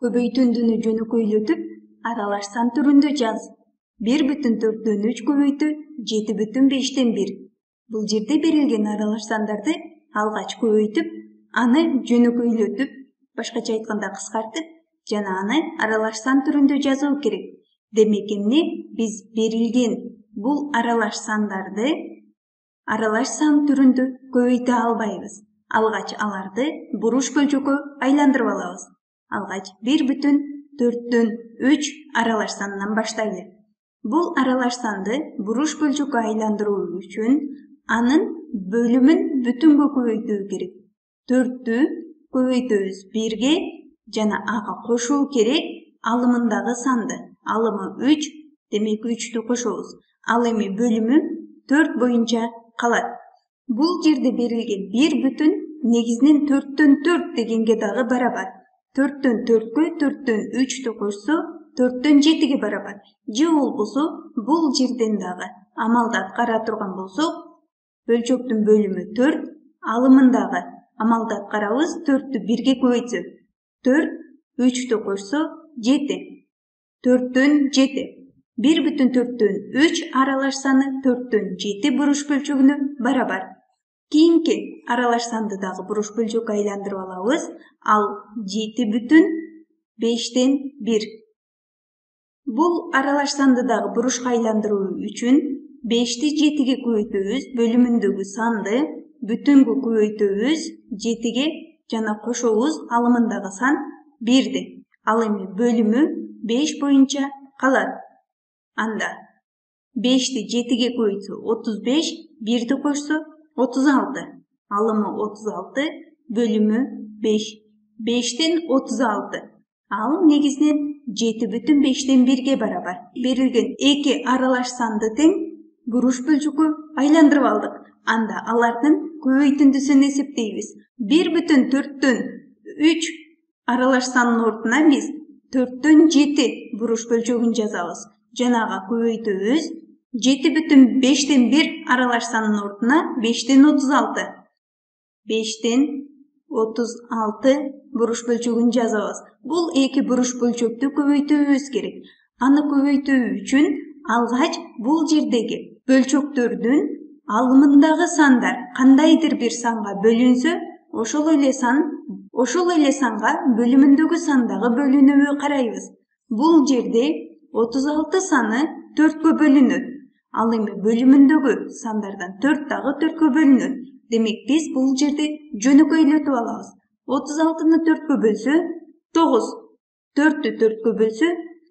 Көбөйтүндүнү жөнөкөйлөтүп, аралаш сан түрүндө жаз. 1,4-3 көбөйтүү 7,5-1. Бул жерде берилген аралаш сандарды алгач көбөйтүп, аны жөнөкөйлөтүп, башкача айтканда кыскартып, жана аны аралаш сан түрүндө жазуу керек. Демек эмне биз берилген бул аралаш сандарды аралаш сан түрүндө көбөйтө албайбыз. Алгач аларды буруш бөлчөккө айландырып алабыз. Алгач 1,4-3 аралаш санынан баштайлы. Бул аралаш санды буруш бөлчөккө айландыруу үчүн анын бөлүмүн бүтүнгө көбөйтүү керек. 4-тү көбөйтөбүз 1ге жана ага кошуу керек алымындагы санды. Алымы 3, демек 3-тү кошобуз. Ал эми бөлүмү 4 боюнча калат. Бул жерде берилген 1 бүтүн негизинен 4төн 4 дегенге дагы барабар. 4төн 4кө 4төн 3тү кошсо 4төн 7ге барабар. Же болбосо бул жерден дагы амалды аткара турган болсок, бөлчөктүн бөлүмү 4, алымындагы амалды аткарабыз. 4тү 1ге көбөйтсөк 4, 3тү кошсо 7. 4төн 7. 1,4-төн 3 аралаш саны 4төн 7 буруш бөлчөгүнө барабар. Кийинки аралаш санды дагы буруш бөлчөккө айландырып алабыз. Ал 7,5-тен 1. Бул аралаш санды дагы бурушка айландыруу үчүн 5ти 7ге көбөйтөбүз, бөлүмүндөгү санды бүтүнгө көбөйтөбүз 7ге жана кошобуз алымындагы сан 1ди. Ал эми бөлүмү 5 боюнча калат. Анда 5ти 7ге көбөйтсө 35, 1ди кошсо 36. Алымы 36, бөлүмү 5. 5тен 36. Ал негизинен 7,5-тен 1ге барабар. Берилген эки аралаш санды тең буруш бөлчөккө айландырып алдык. Анда алардын көбөйтүндүсүн эсептейбиз. 1,4-төн 3 аралаш санынын ордуна биз 4төн 7 буруш бөлчөгүн жазабыз. Жанага көбөйтөбүз. 7,5-тен 1 аралаш санынын ордуна 5тен 36. 5тен 36 буруш бөлчөгүн жазабыз. Бул эки буруш бөлчөктү көбөйтүүбүз керек. Аны көбөйтүү үчүн алгач бул жердеги бөлчөктөрдүн алымындагы сандар кандайдыр бир санга бөлүнсө, ошол эле санга бөлүмүндөгү сан дагы бөлүнөбү карайбыз. Бул жерде 36 саны 4кө бөлүнөт. Ал эми бөлүмүндөгү сандардан 4 дагы 4кө бөлүнөт. Демек биз бул жерде жөнөкөйлөтүп алабыз. 36-ны 4кө бөлсө 9, 4тү 4кө бөлсө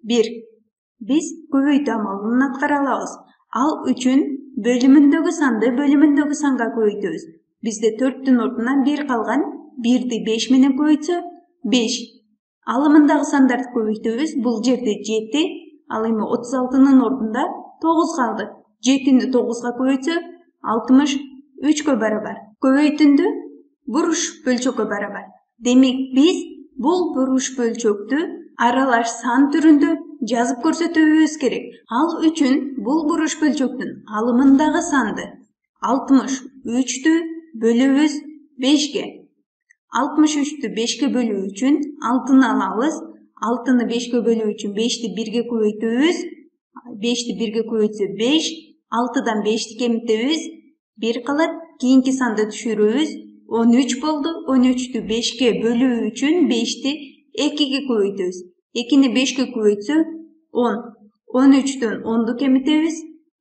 1. Биз көбөйтүү амалын аткара алабыз. Ал үчүн бөлүмүндөгү санды бөлүмүндөгү санга көбөйтөбүз. Бизде 4түн ордуна 1 калган. 1ди 5 менен көбөйтсө 5. Алымындагы сандарды көбөйтөбүз. Бул жерде 7. Ал эми 36-нын ордунда 9 калды. 7-ни 9га көбөйтсө 63кө барабар. Көбөйтүндү буруш бөлчөккө барабар. Демек биз бул буруш бөлчөктү аралаш сан түрүндө жазып көрсөтүүбүз керек. Ал үчүн бул буруш бөлчөктүн алымындагы санды 63тү бөлөбүз 5ге. 63тү 5ке бөлүү үчүн 6-ны алабыз. 6-ны 5ке бөлүү үчүн 5ти 1ге көбөйтөбүз. 5ти 1ге көбөйтсө 5, 6дан 5ти кемитебиз. 1 калат. Кийинки санды түшүрөбүз. 13 болду. 13тү 5ке бөлүү үчүн 5ти 2ге көбөйтөбүз. 2-ни 5ке көбөйтсө 10. 13төн 10ду кемитебиз.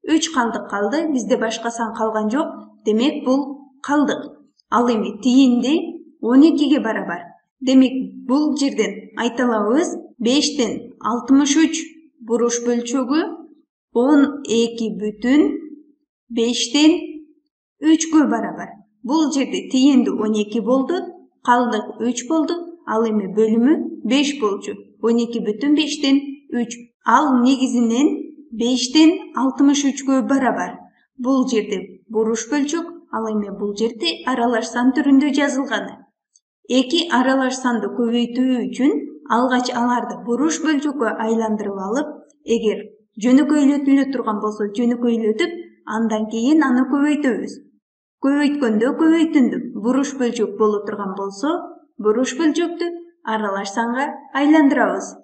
3 калды. Бизде башка сан калган жок. Демек бул калдык. Ал эми тийинди 12ге барабар. Демек бул жерден айта алабыз 5тен 63 буруш бөлчөгү 12,5тен 3кө барабар. Бул жерде тийинди 12 болду, калдык 3 болду. Ал эми бөлүмү 5 болчу. 12,5тен 3. Ал негизинен 5тен 63кө барабар. Бул жерде буруш бөлчөк, ал эми бул жерде аралаш сан түрүндө жазылганы. Эки аралаш санды көбөйтүү үчүн алгач аларды буруш бөлчөккө айландырып алып, эгер жөнөкөйлөтүлө турган болсо жөнөкөйлөтүп, андан кийин аны көбөйтөбүз. Көбөйткөндө көбөйтүндү буруш бөлчөк боло турган болсо, буруш бөлчөктү аралаш санга айландырабыз.